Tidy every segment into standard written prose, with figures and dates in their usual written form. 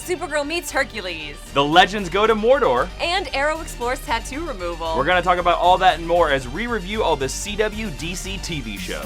Supergirl meets Hercules. The legends go to Mordor. And Arrow explores tattoo removal. We're going to talk about all that and more as we review all the CW DC TV shows.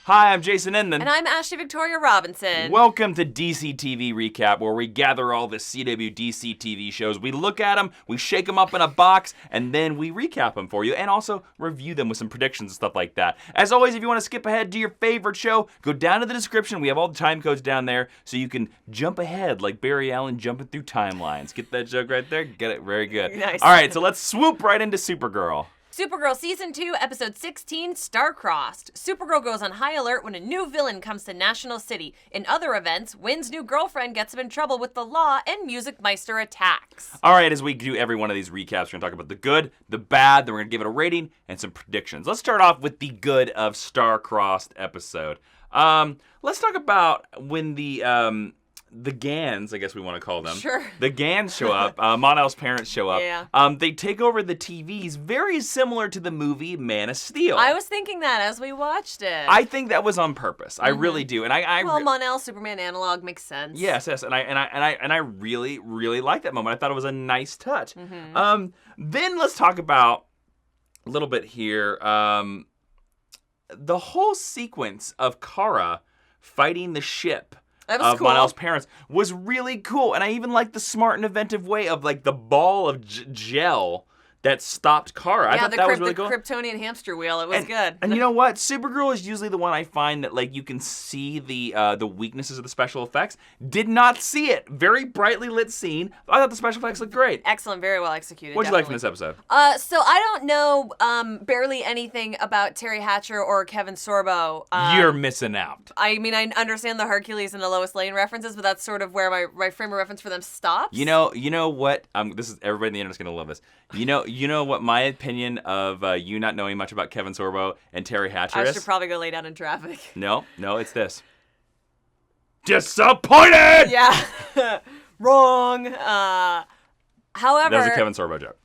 Hi, I'm Jason Inman. And I'm Ashley Victoria Robinson. Welcome to DCTV Recap, where we gather all the CW DC TV shows. We look at them, we shake them up in a box, and then we recap them for you, and also review them with some predictions and stuff like that. As always, if you want to skip ahead to your favorite show, go down to the description. We have all the time codes down there, so you can jump ahead like Barry Allen jumping through timelines. Get that joke right there? Get it? Very good. Nice. All right, so let's swoop right into Supergirl. Supergirl Season 2, Episode 16, Star-Crossed. Supergirl goes on high alert when a new villain comes to National City. In other events, Wynn's new girlfriend gets him in trouble with the law, and Music Meister attacks. All right, as we do every one of these recaps, we're going to talk about the good, the bad, then we're going to give it a rating, and some predictions. Let's start off with the good of Star-Crossed episode. Let's talk about when the Gans, I guess we want to call them. Sure. The Gans show up. Mon-El's parents show up. Yeah. They take over the TVs, very similar to the movie Man of Steel. I was thinking that as we watched it. I think that was on purpose. I really do. And well, Mon-El, Superman analog makes sense. Yes, and I really, really like that moment. I thought it was a nice touch. Then let's talk about a little bit here. The whole sequence of Kara fighting the ship of cool. Mon-El's parents was really cool. And I even liked the smart and inventive way of like the ball of gel that stopped Kara. I thought that was really cool. The Kryptonian hamster wheel, it was good. And you know what? Supergirl is usually the one I find that like you can see the weaknesses of the special effects. Did not see it. Very brightly lit scene. I thought the special effects looked great. Excellent, very well executed. What did you like from this episode? So I don't know barely anything about Terry Hatcher or Kevin Sorbo. You're missing out. I mean, I understand the Hercules and the Lois Lane references, but that's sort of where my frame of reference for them stops. You know what? This is everybody on the internet's gonna love this. You know what my opinion of you not knowing much about Kevin Sorbo and Terry Hatcher is? I should probably go lay down in traffic. No, it's this. Disappointed! Yeah. Wrong. However... That was a Kevin Sorbo joke.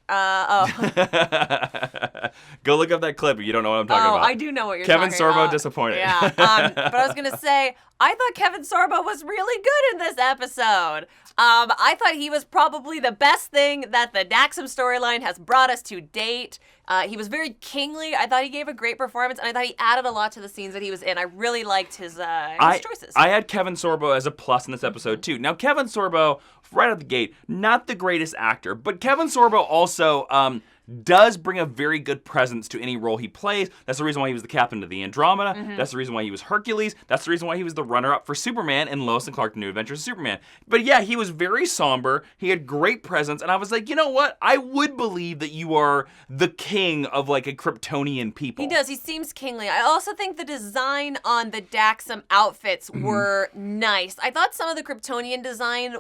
Go look up that clip if you don't know what I'm talking about. I do know what you're Kevin talking about. Kevin Sorbo disappointed. Yeah. But I was going to say, I thought Kevin Sorbo was really good in this episode. I thought he was probably the best thing that the Daxam storyline has brought us to date. He was very kingly. I thought he gave a great performance, and I thought he added a lot to the scenes that he was in. I really liked his choices. I had Kevin Sorbo as a plus in this episode, too. Now, Kevin Sorbo, right out the gate, not the greatest actor, but Kevin Sorbo also does bring a very good presence to any role he plays. That's the reason why he was the captain of the Andromeda. That's the reason why he was Hercules. That's the reason why he was the runner-up for Superman in Lois and Clark: The New Adventures of Superman. But yeah, he was very somber. He had great presence, and I was like, you know what? I would believe that you are the king of like a Kryptonian people. He does. He seems kingly. I also think the design on the Daxam outfits were nice. I thought some of the Kryptonian design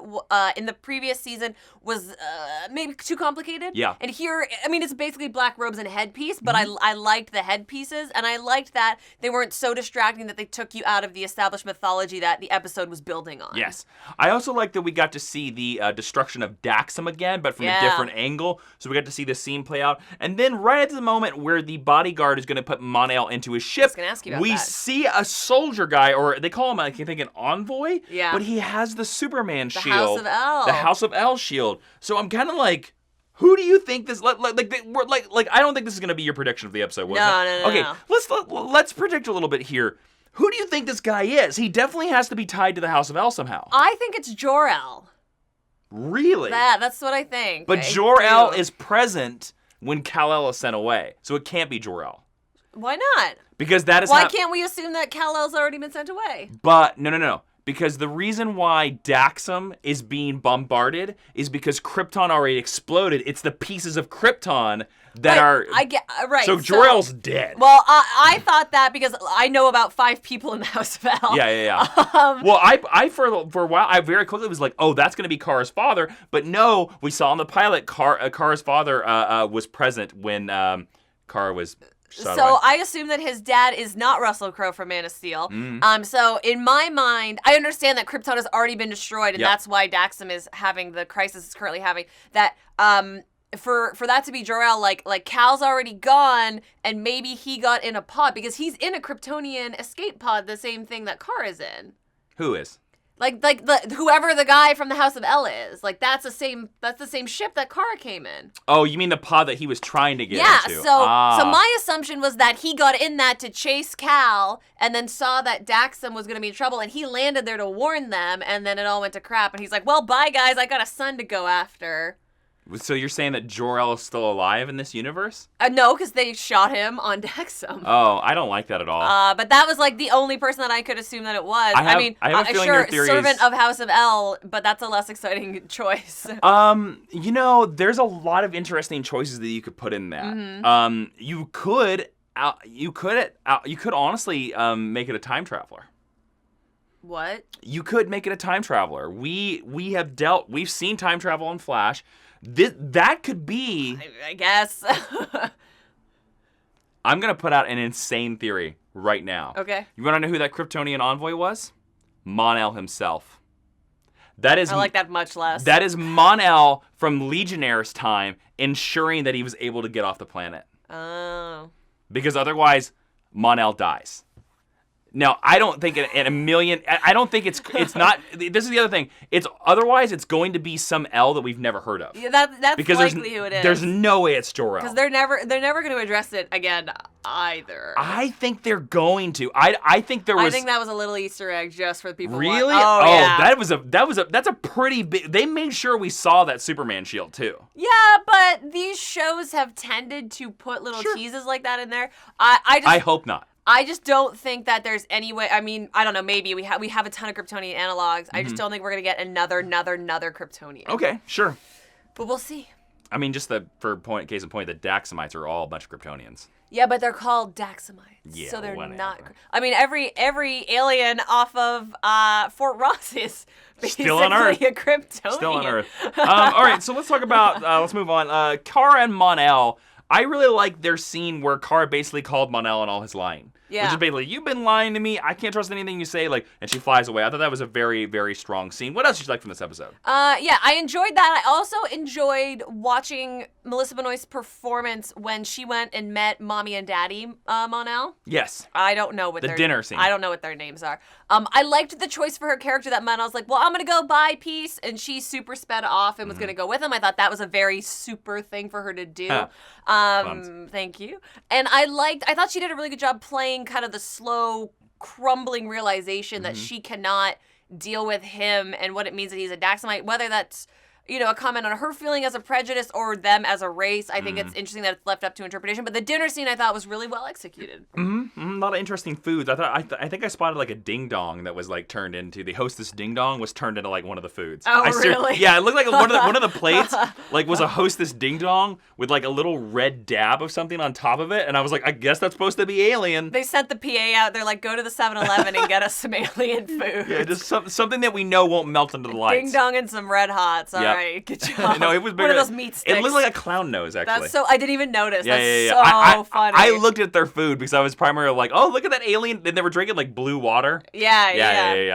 in the previous season was maybe too complicated. Yeah. And here, I mean, it's basically black robes and a headpiece, but I liked the headpieces, and I liked that they weren't so distracting that they took you out of the established mythology that the episode was building on. Yes. I also like that we got to see the destruction of Daxam again, but from a different angle. So we got to see the scene play out. And then right at the moment where the bodyguard is going to put Mon-El into his ship, we see a soldier guy, or they call him, I think, an envoy. Yeah. But he has the Superman shield. The House of El. The House of El shield. So I'm kind of like, who do you think this? I don't think this is going to be your prediction of the episode. No. Okay, let's predict a little bit here. Who do you think this guy is? He definitely has to be tied to the House of El somehow. I think it's Jor-El. Really? That's what I think. But Jor-El is present when Kal-El is sent away, so it can't be Jor-El. Why not? Because that is Why can't we assume that Kal-El's already been sent away? But no. Because the reason why Daxam is being bombarded is because Krypton already exploded. It's the pieces of Krypton that are... I get right. So Jor-El's dead. Well, I thought that because I know about 5 people in the House of El. Yeah. Well, I for a while, I very quickly was like, oh, that's going to be Kara's father. But no, we saw in the pilot, Kara's father was present when Kara was... So I assume that his dad is not Russell Crowe from Man of Steel. So in my mind, I understand that Krypton has already been destroyed, and that's why Daxam is having the crisis it's currently having. That for that to be Jor-El, like Cal's already gone, and maybe he got in a pod because he's in a Kryptonian escape pod, the same thing that Kara's in. Who is? Like whoever the guy from the House of L is, like that's the same ship that Kara came in. Oh, you mean the pod that he was trying to get into? Yeah, so my assumption was that he got in that to chase Cal, and then saw that Daxam was going to be in trouble, and he landed there to warn them, and then it all went to crap, and he's like, well, bye guys, I got a son to go after. So you're saying that Jor-El is still alive in this universe? No, because they shot him on Daxam. Oh, I don't like that at all. But that was like the only person that I could assume that it was. I have a feeling your theory servant of House of L, but that's a less exciting choice. There's a lot of interesting choices that you could put in that. Mm-hmm. You could honestly make it a time traveler. What? You could make it a time traveler. We've seen time travel in Flash. That could be... I guess. I'm going to put out an insane theory right now. Okay. You want to know who that Kryptonian envoy was? Mon-El himself. I like that much less. That is Mon-El from Legionnaire's time ensuring that he was able to get off the planet. Oh. Because otherwise, Mon-El dies. Now, I don't think in a million... I don't think it's not... This is the other thing. Otherwise, it's going to be some L that we've never heard of. Yeah, that's because likely who it is. There's no way it's Jor-El. Because they're never going to address it again either. I think they're going to. I think there was... I think that was a little Easter egg just for the people. Really? Yeah. That's a pretty big... They made sure we saw that Superman shield, too. Yeah, but these shows have tended to put little teases like that in there. I hope not. I just don't think that there's any way. I mean, I don't know. Maybe we have a ton of Kryptonian analogs. I just don't think we're gonna get another Kryptonian. Okay, sure. But we'll see. I mean, just case in point, the Daxamites are all a bunch of Kryptonians. Yeah, but they're called Daxamites. Yeah, so they're whatever. not. I mean, every alien off of Fort Ross is basically Still on Earth. a Kryptonian. Still on Earth. All right, so let's talk about. Let's move on. Kara and Mon-El. I really like their scene where Kara basically called Mon-El and all his lying. Yeah. Which is basically, you've been lying to me. I can't trust anything you say. And she flies away. I thought that was a very, very strong scene. What else did you like from this episode? Yeah, I enjoyed that. I also enjoyed watching Melissa Benoist's performance when she went and met Mommy and Daddy Mon-El. Yes. I don't know what the dinner scene. I don't know what their names are. I liked the choice for her character that Mon-El's like, well, I'm gonna go buy peace, and she super sped off and was gonna go with him. I thought that was a very super thing for her to do. Thank you. And I thought she did a really good job playing kind of the slow, crumbling realization that she cannot deal with him and what it means that he's a Daxamite, whether that's, a comment on her feeling as a prejudice or them as a race. I think it's interesting that it's left up to interpretation. But the dinner scene I thought was really well executed. A lot of interesting foods. I think I spotted like a ding dong that was like turned into the hostess ding dong was turned into like one of the foods. Oh, really? Yeah, it looked like one of the plates like was a hostess ding dong with like a little red dab of something on top of it, and I was like, I guess that's supposed to be alien. They sent the PA out. They're like, go to the 7-Eleven and get us some alien food. Yeah, just something that we know won't melt into the lights. Ding dong and some Red Hots. All right, good job. No, it was bigger. One of those meat sticks. It looked like a clown nose, actually. I didn't even notice. Yeah, That's so funny. I looked at their food because I was primarily like, oh, look at that alien. They were drinking like blue water. Yeah.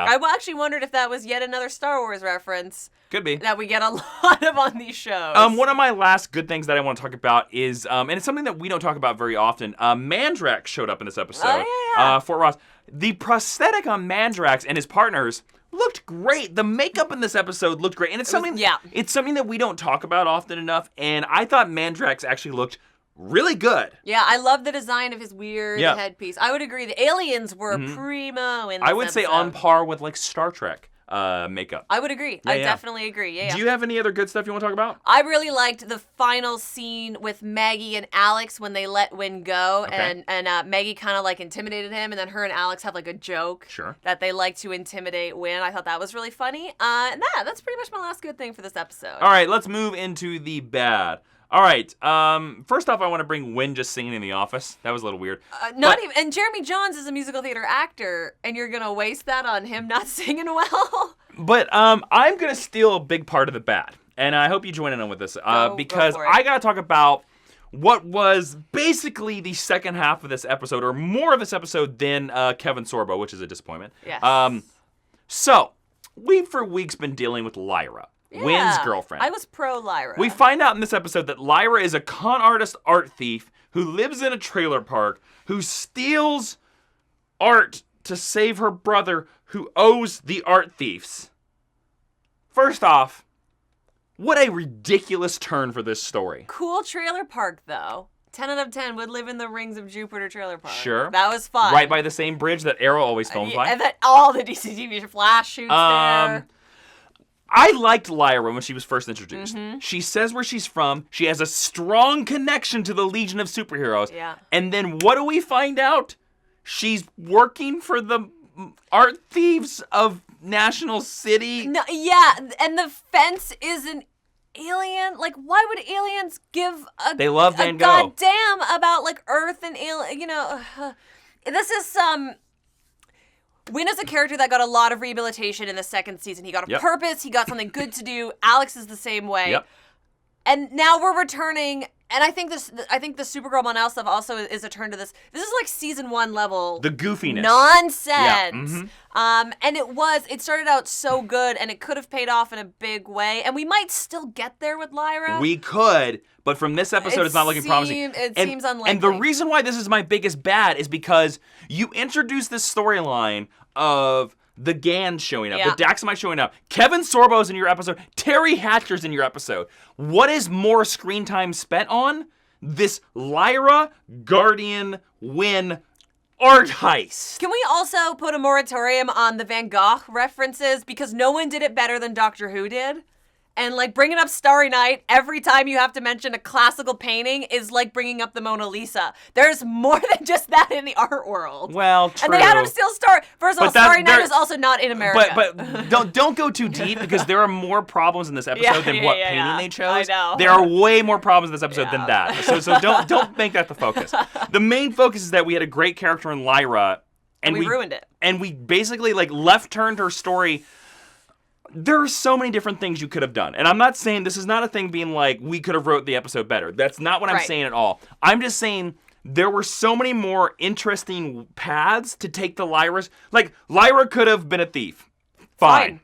I actually wondered if that was yet another Star Wars reference. Could be. That we get a lot of on these shows. One of my last good things that I want to talk about is, and it's something that we don't talk about very often, Mandrax showed up in this episode. Oh, yeah. Fort Ross. The prosthetic on Mandrax and his partners looked great. The makeup in this episode looked great. And it's something that we don't talk about often enough. And I thought Mandrax actually looked really good. Yeah, I love the design of his weird headpiece. I would agree. The aliens were primo in this I would say on par with like Star Trek makeup. I would agree. I definitely agree. Yeah. Do you have any other good stuff you want to talk about? I really liked the final scene with Maggie and Alex when they let Winn go, and Maggie kind of like intimidated him, and then her and Alex have like a joke that they like to intimidate Winn. I thought that was really funny. And that's pretty much my last good thing for this episode. All right, let's move into the bad. All right. First off, I want to bring Winn just singing in the office. That was a little weird. And Jeremy Johns is a musical theater actor, and you're gonna waste that on him not singing well. But I'm gonna steal a big part of the bad, and I hope you join in on with this because I gotta talk about what was basically the second half of this episode, or more of this episode than Kevin Sorbo, which is a disappointment. Yes. So we've for weeks been dealing with Lyra. Wynn's girlfriend. I was pro Lyra. We find out in this episode that Lyra is a con artist art thief who lives in a trailer park, who steals art to save her brother who owes the art thieves. First off, what a ridiculous turn for this story. Cool trailer park, though. 10 out of 10 would live in the Rings of Jupiter trailer park. Sure. That was fun. Right by the same bridge that Arrow always films by. And that all the DCTV Flash shoots there. I liked Lyra when she was first introduced. Mm-hmm. She says where she's from. She has a strong connection to the Legion of Superheroes. Yeah. And then what do we find out? She's working for the art thieves of National City. No, yeah, and the fence is an alien. Like, why would aliens give They love Van Gogh. goddamn about like Earth and alien? You know, this is Wynn is a character that got a lot of rehabilitation in the second season. He got a purpose. He got something good to do. Alex is the same way. Yep. And now we're returning. And I think the Supergirl Mon-El stuff also is a turn to this. This is like season 1 level. The goofiness. Nonsense. Yeah. Mm-hmm. And it started out so good, and it could have paid off in a big way. And we might still get there with Lyra. We could, but from this episode, it's not looking promising. It seems unlikely. And the reason why this is my biggest bad is because you introduce this storyline of the Gans showing up, the Daxamites showing up, Kevin Sorbo's in your episode, Terry Hatcher's in your episode. What is more screen time spent on? This Lyra, Guardian, Wynn art heist. Can we also put a moratorium on the Van Gogh references? Because no one did it better than Doctor Who did. And like bringing up Starry Night every time you have to mention a classical painting is like bringing up the Mona Lisa. There's more than just that in the art world. Well, true. And they had him still start. First of all, Starry Night is also not in America. But don't go too deep because there are more problems in this episode than what painting they chose. I know. There are way more problems in this episode than that. So don't make that the focus. The main focus is that we had a great character in Lyra, and we ruined it. And we basically like left turned her story. There are so many different things you could have done. And I'm not saying this is not a thing being like, we could have wrote the episode better. That's not what I'm saying at all. I'm just saying there were so many more interesting paths to take the Lyra's. Like, Lyra could have been a thief. Fine.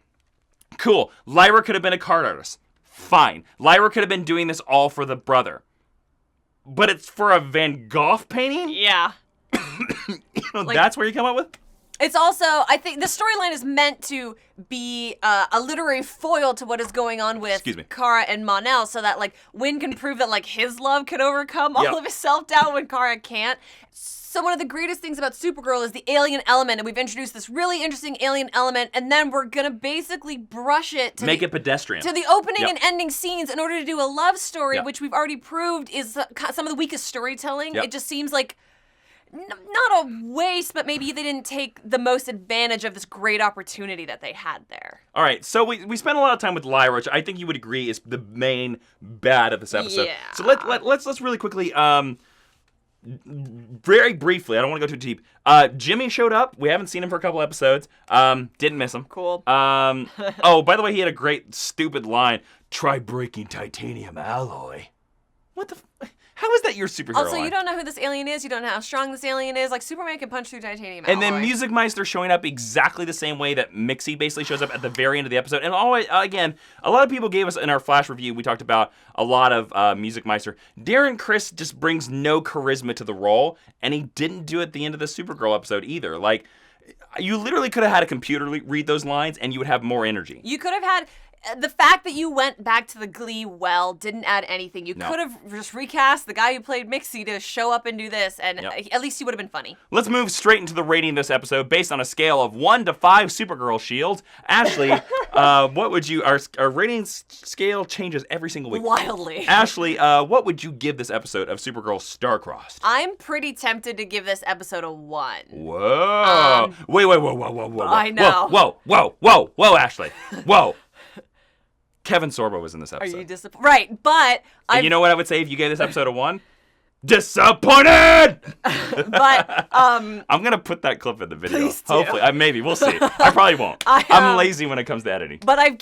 Cool. Lyra could have been a card artist. Fine. Lyra could have been doing this all for the brother. But it's for a Van Gogh painting? Yeah. That's where you come up with? It's also, I think the storyline is meant to be a literary foil to what is going on with Kara and Mon-El, so that like Wynn can prove that like his love can overcome all of his self-doubt when Kara can't. So one of the greatest things about Supergirl is the alien element, and we've introduced this really interesting alien element, and then we're gonna basically brush it to make it pedestrian to the opening and ending scenes in order to do a love story, which we've already proved is some of the weakest storytelling. It just seems like not a waste, but maybe they didn't take the most advantage of this great opportunity that they had there. All right, so we spent a lot of time with Lyra, which I think you would agree is the main bad of this episode. Yeah. So let's really quickly, very briefly, I don't want to go too deep. Jimmy showed up. We haven't seen him for a couple episodes. Didn't miss him. Cool. Oh, by the way, he had a great stupid line. Try breaking titanium alloy. What the? How is that your superhero Also, line? you don't know who this alien is. You don't know how strong this alien is. Like, Superman can punch through titanium alloy. And then Music Meister showing up exactly the same way that Mixie basically shows up at the very end of the episode. And always, again, a lot of people gave us in our Flash review, we talked about a lot of Music Meister. Darren Criss just brings no charisma to the role, and he didn't do it at the end of the Supergirl episode either. Like, you literally could have had a computer read those lines, and you would have more energy. You could have had... The fact that you went back to the Glee well didn't add anything. You could have just recast the guy who played Mixie to show up and do this, and at least he would have been funny. Let's move straight into the rating of this episode based on a scale of 1 to 5 Supergirl shields. Ashley, what would you... Our rating scale changes every single week. Wildly. Ashley, what would you give this episode of Supergirl Star-Crossed? I'm pretty tempted to give this episode a 1. Whoa. Wait, whoa. I know. Whoa, Ashley. Whoa. Kevin Sorbo was in this episode. Are you disappointed? Right, but... And you know what I would say if you gave this episode a 1? Disappointed! But, I'm going to put that clip in the video. Please do. Hopefully. Maybe. We'll see. I probably won't. I'm lazy when it comes to editing. But I've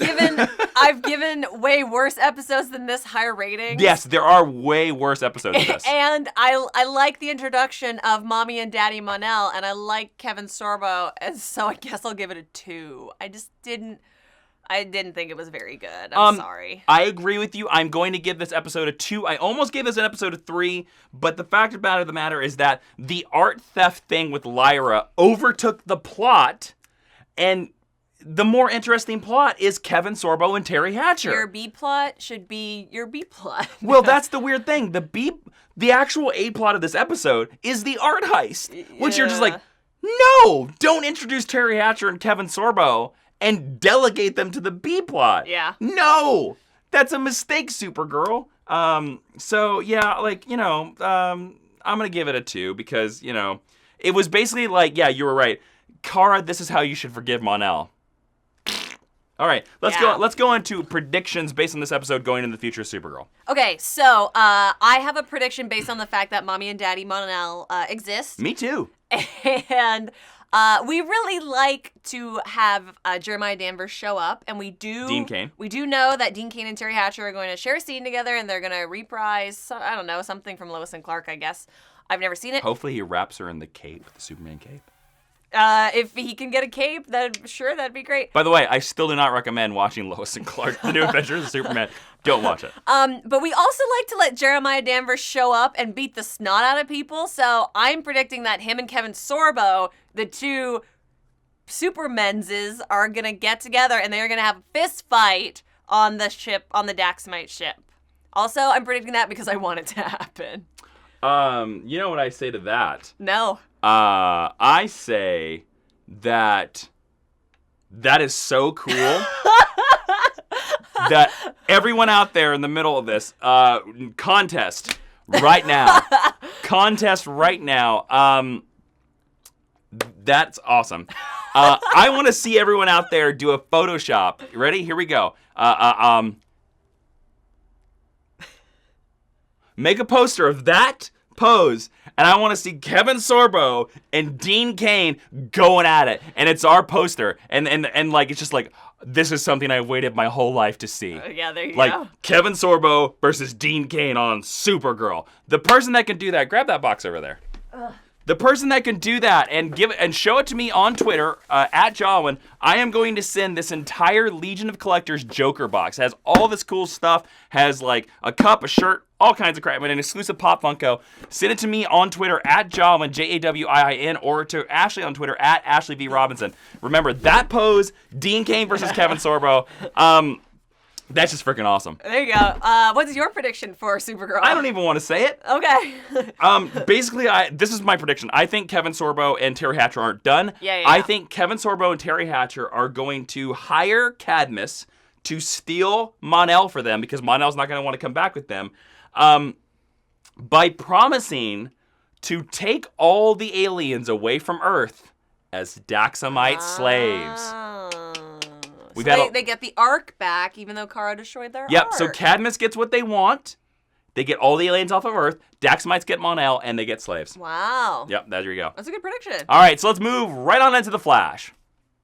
given way worse episodes than this higher rating. Yes, there are way worse episodes of this. And I like the introduction of Mommy and Daddy Mon-El, and I like Kevin Sorbo, and so I guess I'll give it a 2. I just didn't... I didn't think it was very good. I'm sorry. I agree with you. I'm going to give this episode a 2. I almost gave this an episode a 3, but the fact of the matter is that the art theft thing with Lyra overtook the plot, and the more interesting plot is Kevin Sorbo and Terry Hatcher. Your B plot should be your B plot. Well, that's the weird thing. The actual A plot of this episode is the art heist, which you're just like, no, don't introduce Terry Hatcher and Kevin Sorbo and delegate them to the B plot. Yeah. No, that's a mistake, Supergirl. So yeah, like, I'm gonna give it a 2 because, it was basically like, yeah, you were right. Kara, this is how you should forgive Mon-El. All right, let's go into predictions based on this episode going into the future of Supergirl. Okay, so I have a prediction based on the fact that Mommy and Daddy Mon-El exist. Me too. And we really like to have Jeremiah Danvers show up, and Dean Cain. We do know that Dean Cain and Terry Hatcher are going to share a scene together, and they're going to reprise, something from Lois and Clark, I guess. I've never seen it. Hopefully he wraps her in the cape, the Superman cape. If he can get a cape, then sure, that'd be great. By the way, I still do not recommend watching Lois and Clark, The New Adventures of Superman. Don't watch it. But we also like to let Jeremiah Danvers show up and beat the snot out of people, so I'm predicting that him and Kevin Sorbo, the two Supermenses, are going to get together and they're going to have a fist fight on the ship, on the Daxamite ship. Also, I'm predicting that because I want it to happen. You know what I say to that? No. I say that is so cool that everyone out there in the middle of this contest right now, that's awesome. I want to see everyone out there do a Photoshop. Ready? Here we go. Make a poster of that pose, and I want to see Kevin Sorbo and Dean Cain going at it, and it's our poster, and like it's just like, this is something I waited my whole life to see. Yeah, there you like, go. Kevin Sorbo versus Dean Cain on Supergirl. The person that can do that, grab that box over there. The person that can do that and give it and show it to me on Twitter at Jawiin, I am going to send this entire Legion of Collectors Joker box. It has all this cool stuff, has like a cup, a shirt, all kinds of crap, and an exclusive Pop Funko. Send it to me on Twitter at Jawiin, Jawiin, or to Ashley on Twitter at Ashley V. Robinson. Remember, that pose, Dean Cain versus Kevin Sorbo. That's just freaking awesome. There you go. What's your prediction for Supergirl? I don't even want to say it. Okay. Basically, this is my prediction. I think Kevin Sorbo and Terry Hatcher aren't done. Yeah. I think Kevin Sorbo and Terry Hatcher are going to hire Cadmus to steal Mon-El for them, because Mon-El's not going to want to come back with them, by promising to take all the aliens away from Earth as Daxamite slaves. They get the Ark back, even though Kara destroyed their Yep, Ark. so Cadmus gets what they want. They get all the aliens off of Earth. Daxamites get Mon-El, and they get slaves. Wow. Yep, there you go. That's a good prediction. All right, so let's move right on into The Flash.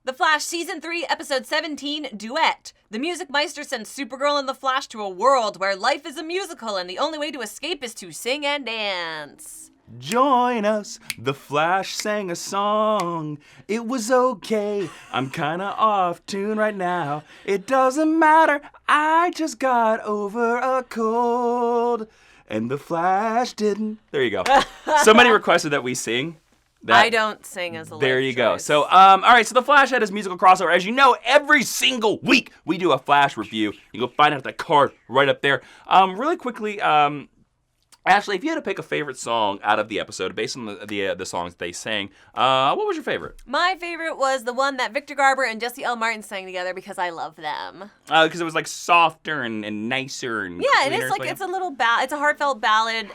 The Flash Season 3, Episode 17, Duet. The Music Meister sends Supergirl and the Flash to a world where life is a musical and the only way to escape is to sing and dance. Join us, the Flash sang a song. It was okay, I'm kinda off tune right now. It doesn't matter, I just got over a cold. And the Flash didn't. There you go. Somebody requested that we sing. I don't sing as a There you go. choice. So, all right, so the Flash had his musical crossover. As you know, every single week we do a Flash review. You can go find out that card right up there. Really quickly, Ashley, if you had to pick a favorite song out of the episode based on the songs they sang, what was your favorite? My favorite was the one that Victor Garber and Jesse L. Martin sang together because I love them. Because it was like softer and nicer and yeah, cleaner. it is like it's a little it's a heartfelt ballad.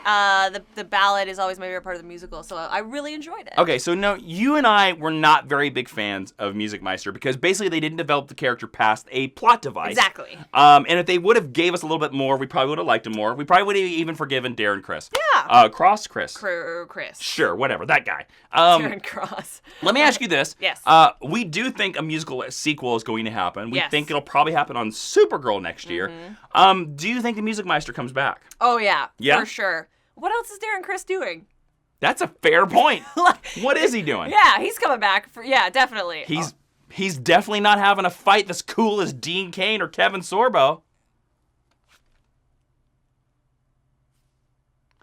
The ballad is always my favorite part of the musical, so I really enjoyed it. Okay, so no, you and I were not very big fans of Music Meister because basically they didn't develop the character past a plot device. Exactly. And if they would have gave us a little bit more, we probably would have liked him more. We probably would have even forgiven Darren Criss. Yeah. Chris. Chris. Sure, whatever, that guy. Darren Cross. Let me ask you this. Yes. We do think a musical sequel is going to happen. We Yes. think it'll probably happen on Supergirl next year. Do you think the Music Meister comes back? Oh, yeah. Yeah? For sure. What else is Darren Criss doing? That's a fair point. What is he doing? Yeah, he's coming back. Yeah, definitely. He's definitely not having a fight that's cool as Dean Cain or Kevin Sorbo.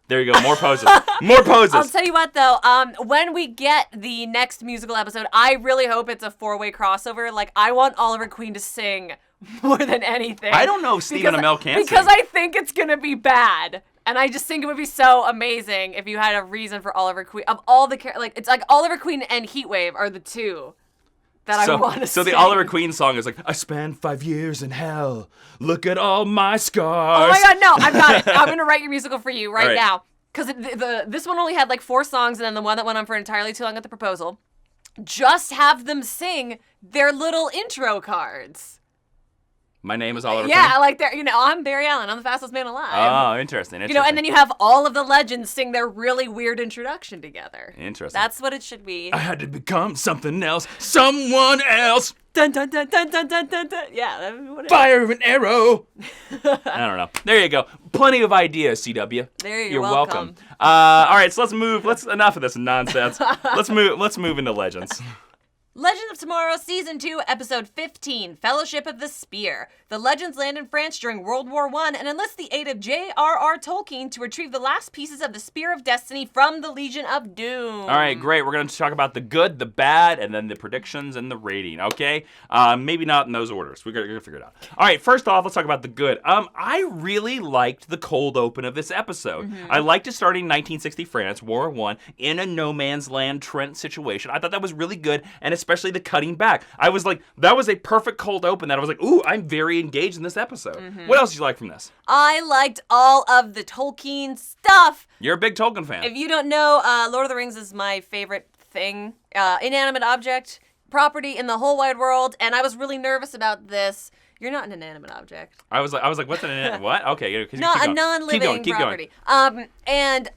There you go. More poses. More poses. I'll tell you what, though. When we get the next musical episode, I really hope it's a 4-way crossover. Like, I want Oliver Queen to sing more than anything. I don't know if Stephen Amell can sing. Because I think it's going to be bad. And I just think it would be so amazing if you had a reason for Oliver Queen. Of all the it's like Oliver Queen and Heatwave are the two that I want to sing. So the Oliver Queen song is like, I spent 5 years in hell. Look at all my scars. Oh my God, no, I've got it. I'm going to write your musical for you right right. now. Because this one only had like 4 songs, and then the one that went on for entirely too long at the proposal. Just have them sing their little intro cards. My name is Oliver Queen? Yeah, like they're, I'm Barry Allen. I'm the fastest man alive. Oh, interesting. And then you have all of the legends sing their really weird introduction together. Interesting. That's what it should be. I had to become something else. Someone else. Dun, dun, dun, dun, dun, dun, dun, dun. Yeah, that would be what it is. Fire an arrow. I don't know. There you go. Plenty of ideas, CW. You're welcome. All right, so let's move. Enough of this nonsense. Let's move into Legends. Legends of Tomorrow, Season 2, Episode 15, Fellowship of the Spear. The Legends land in France during World War I and enlist the aid of J.R.R. Tolkien to retrieve the last pieces of the Spear of Destiny from the Legion of Doom. All right, great. We're going to talk about the good, the bad, and then the predictions and the rating, okay? Maybe not in those orders. We're going to figure it out. All right, first off, let's talk about the good. I really liked the cold open of this episode. Mm-hmm. I liked it starting in 1960 France, War I, in a no man's land Trent situation. I thought that was really good, and especially the cutting back. I was like, that was a perfect cold open that I was like, ooh, I'm very engaged in this episode. Mm-hmm. What else did you like from this? I liked all of the Tolkien stuff. You're a big Tolkien fan. If you don't know, Lord of the Rings is my favorite thing, inanimate object, property in the whole wide world, and I was really nervous about this. You're not an inanimate object. I was like, what's an inanimate, what? Okay. Not a non-living property. And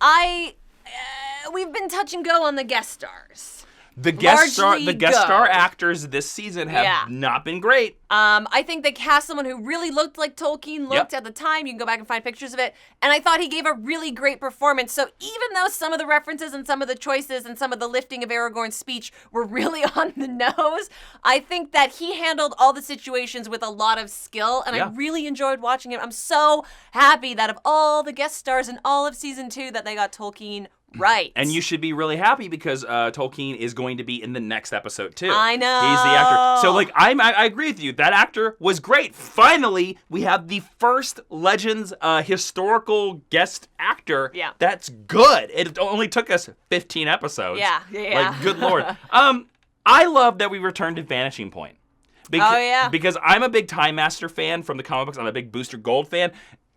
we've been touch and go on the guest stars. The guest star actors this season have not been great. I think they cast someone who really looked like Tolkien looked at the time. You can go back and find pictures of it. And I thought he gave a really great performance. So even though some of the references and some of the choices and some of the lifting of Aragorn's speech were really on the nose, I think that he handled all the situations with a lot of skill. And I really enjoyed watching him. I'm so happy that of all the guest stars in all of Season 2 that they got Tolkien right. And you should be really happy because Tolkien is going to be in the next episode too. I know. He's the actor. So like I agree with you. That actor was great. Finally, we have the first Legends historical guest actor that's good. It only took us 15 episodes. Yeah. Like, good Lord. I love that we returned to Vanishing Point. Because I'm a big Time Master fan from the comic books. I'm a big Booster Gold fan.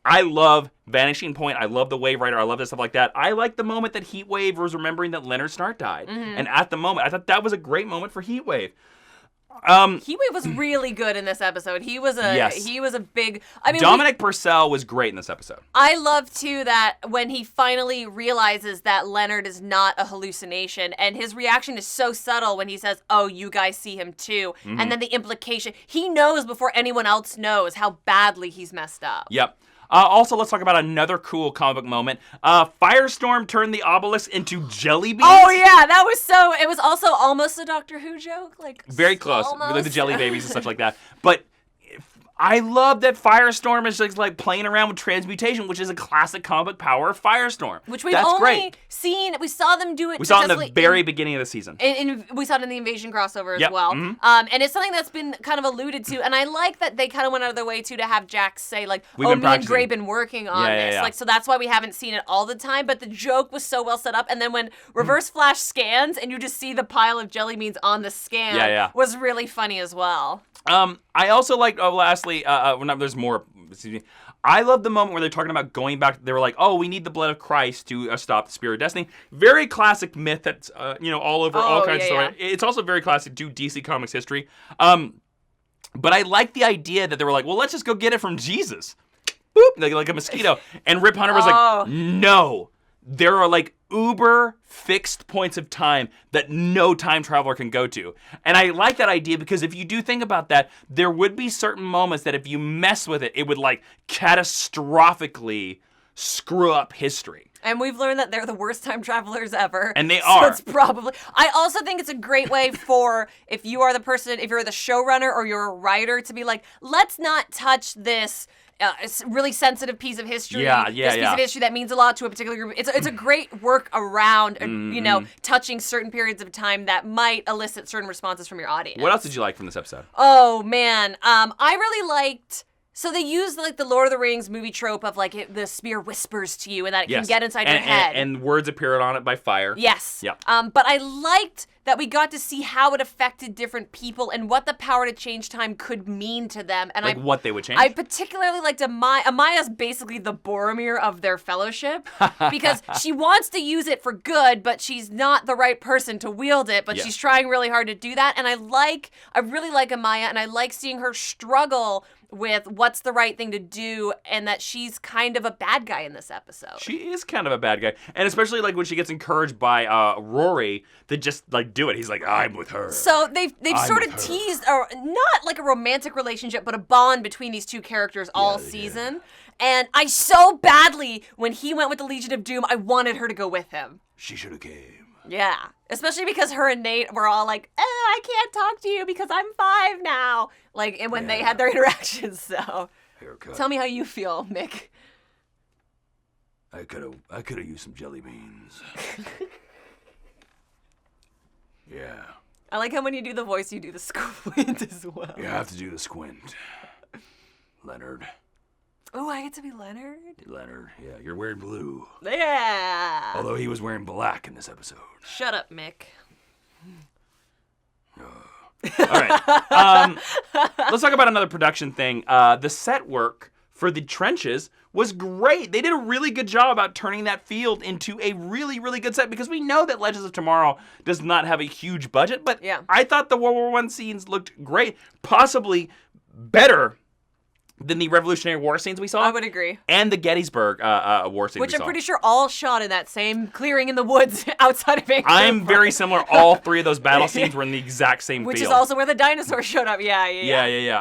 I love Vanishing Point. I love the Wave Rider. I love this stuff like that. I like the moment that Heatwave was remembering that Leonard Snart died. Mm-hmm. And at the moment, I thought that was a great moment for Heatwave. Heatwave was really good in this episode. He was a big. Dominic Purcell was great in this episode. I love too that when he finally realizes that Leonard is not a hallucination, and his reaction is so subtle when he says, "Oh, you guys see him too," and then the implication he knows before anyone else knows how badly he's messed up. Yep. Also, let's talk about another cool comic book moment. Firestorm turned the obelisk into jelly beans. Oh, yeah, that was so... It was also almost a Doctor Who joke. Very close. Like the jelly babies and stuff like that. But I love that Firestorm is just like playing around with transmutation, which is a classic comic book power of Firestorm. Which we've only seen... We saw them do it... We saw it in the very beginning of the season. We saw it in the Invasion crossover as well. Mm-hmm. And it's something that's been kind of alluded to. And I like that they kind of went out of their way, too, to have Jax say, like, me and Gray been working on this. Yeah. Like, so that's why we haven't seen it all the time. But the joke was so well set up. And then when Reverse Flash scans and you just see the pile of jelly beans on the scan was really funny as well. I also like, lastly, there's more, excuse me. I love the moment where they're talking about going back. They were like, oh, we need the blood of Christ to stop the Spear of Destiny. Very classic myth that's, all over all kinds of stories. It's also very classic to DC Comics history. But I like the idea that they were like, well, let's just go get it from Jesus. Boop, like a mosquito. And Rip Hunter was like, no. There are like uber fixed points of time that no time traveler can go to. And I like that idea because if you do think about that, there would be certain moments that if you mess with it, it would like catastrophically screw up history. And we've learned that they're the worst time travelers ever. And they are. It's probably. I also think it's a great way for if you are the person, if you're the showrunner or you're a writer, to be like, let's not touch this really sensitive piece of history. This piece of history that means a lot to a particular group. It's a great work around, touching certain periods of time that might elicit certain responses from your audience. What else did you like from this episode? Oh man, I really liked. So they use like the Lord of the Rings movie trope of like the spear whispers to you and that it can get inside your head. And words appeared on it by fire. Yes. Yep. But I liked that we got to see how it affected different people and what the power to change time could mean to them. And like what they would change? I particularly liked Amaya. Amaya's basically the Boromir of their fellowship because she wants to use it for good, but she's not the right person to wield it, but she's trying really hard to do that. And I really like Amaya, and I like seeing her struggle with what's the right thing to do, and that she's kind of a bad guy in this episode. She is kind of a bad guy. And especially like when she gets encouraged by Rory to just like do it. He's like, I'm with her. So they've sort of teased, or not like a romantic relationship, but a bond between these two characters all season. And I so badly, when he went with the Legion of Doom, I wanted her to go with him. She should have came. Yeah, especially because her and Nate were all like, I can't talk to you because I'm 5 now. Like, and when they had their interactions, so. Haircut. Tell me how you feel, Mick. I could have used some jelly beans. Yeah. I like how when you do the voice, you do the squint as well. You have to do the squint. Leonard. Oh, I get to be Leonard? Leonard, yeah, you're wearing blue. Yeah. Although he was wearing black in this episode. Shut up, Mick. All right. Let's talk about another production thing. The set work for the trenches was great. They did a really good job about turning that field into a really, really good set, because we know that Legends of Tomorrow does not have a huge budget, but I thought the World War I scenes looked great, possibly better than the Revolutionary War scenes we saw. I would agree. And the Gettysburg War scene Which we I'm saw. pretty sure all shot in that same clearing in the woods outside of Vancouver. I'm very similar. All 3 of those battle scenes were in the exact same Which field. is also where the dinosaurs showed up. Yeah.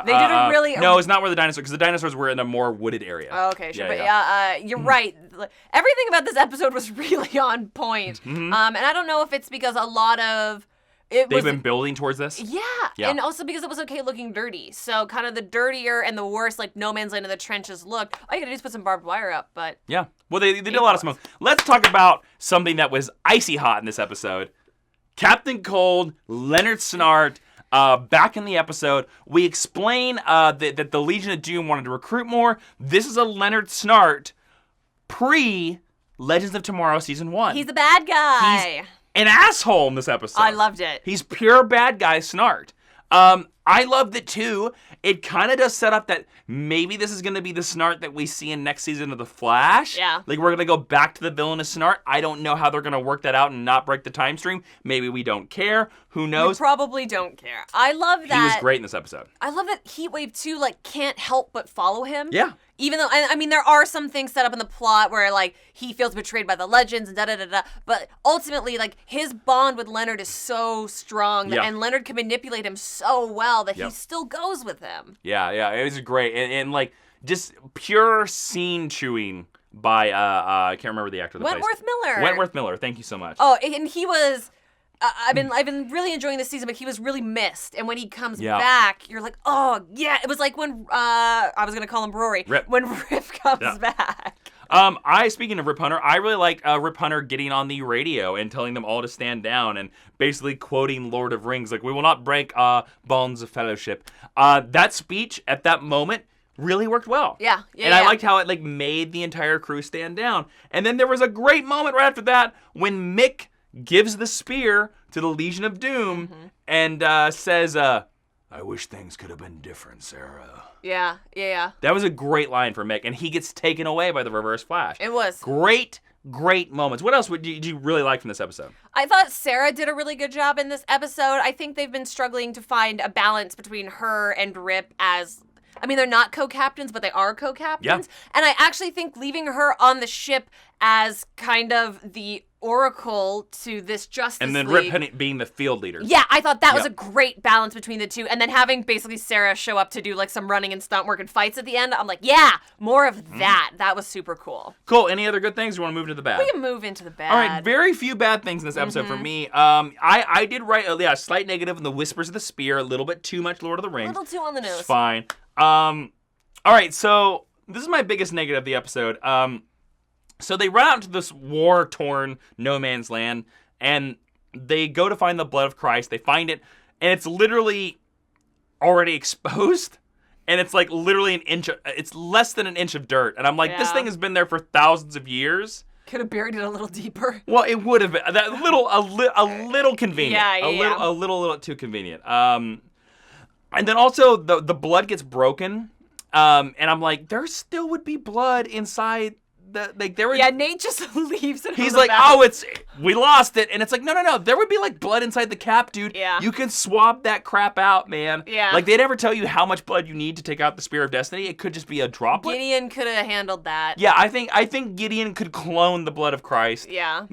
They did a really... No, it's not where the dinosaurs... Because the dinosaurs were in a more wooded area. Oh, okay, sure. You're right. Everything about this episode was really on point. And I don't know if it's because a lot of... They've been building towards this? Yeah, and also because it was okay looking dirty. So kind of the dirtier and the worse, like No Man's Land and the trenches looked. All you gotta do is put some barbed wire up, but... Yeah, well, they did a lot of smoke. Let's talk about something that was icy hot in this episode. Captain Cold, Leonard Snart, back in the episode. We explain that the Legion of Doom wanted to recruit more. This is a Leonard Snart pre-Legends of Tomorrow Season 1. He's a bad guy. He's an asshole in this episode. I loved it. He's pure bad guy Snart. I loved it too. It kind of does set up that maybe this is going to be the Snart that we see in next season of The Flash. Yeah. Like, we're going to go back to the villainous Snart. I don't know how they're going to work that out and not break the time stream. Maybe we don't care. Who knows? We probably don't care. I love that. He was great in this episode. I love that Heatwave 2, like, can't help but follow him. Yeah. Even though, I mean, there are some things set up in the plot where, like, he feels betrayed by the Legends and da-da-da-da, but ultimately, like, his bond with Leonard is so strong, and Leonard can manipulate him so well that he still goes with him. Yeah, it was great. And like, just pure scene chewing by, I can't remember the actor that Wentworth Miller. Wentworth Miller, thank you so much. Oh, and he was... I've been really enjoying this season, but he was really missed. And when he comes back, you're like, oh, yeah. It was like when, I was going to call him Rory. Rip. When Rip comes back. Speaking of Rip Hunter, I really liked Rip Hunter getting on the radio and telling them all to stand down and basically quoting Lord of Rings, like, we will not break bonds of fellowship. That speech at that moment really worked well. Yeah. I liked how it like made the entire crew stand down. And then there was a great moment right after that when Mick gives the spear to the Legion of Doom and says, I wish things could have been different, Sarah. Yeah. That was a great line for Mick, and he gets taken away by the Reverse Flash. It was. Great moments. What else did you really like from this episode? I thought Sarah did a really good job in this episode. I think they've been struggling to find a balance between her and Rip as... I mean, they're not co-captains, but they are co-captains. Yeah. And I actually think leaving her on the ship as kind of the Oracle to this Justice And then League. Rip being the field leader. Yeah, I thought that was a Yep. great balance between the two. And then having basically Sarah show up to do like some running and stunt work and fights at the end, I'm like, yeah, more of that. That was super cool. Cool. Any other good things? You want to move to the bad? We can move into the bad. All right, very few bad things in this episode for me. I did write a slight negative in the Whispers of the Spear, a little bit too much Lord of the A Rings. little too on the nose. It's fine. All right, so this is my biggest negative of the episode. So they run out into this war-torn no man's land, and they go to find the blood of Christ. They find it, and it's literally already exposed. And it's like literally it's less than an inch of dirt. And I'm like, this Yeah. thing has been there for thousands of years. Could have buried it a little deeper. Well, it would have been a little convenient. Yeah. A little too convenient. And then also the blood gets broken. And I'm like, there still would be blood inside there were. Yeah, Nate just leaves it. He's on the like, back. we lost it, and it's like, no, there would be like blood inside the cap, dude. Yeah. You can swab that crap out, man. Yeah. Like they never tell you how much blood you need to take out the Spear of Destiny. It could just be a droplet. Gideon could have handled that. Yeah, I think Gideon could clone the blood of Christ. Yeah.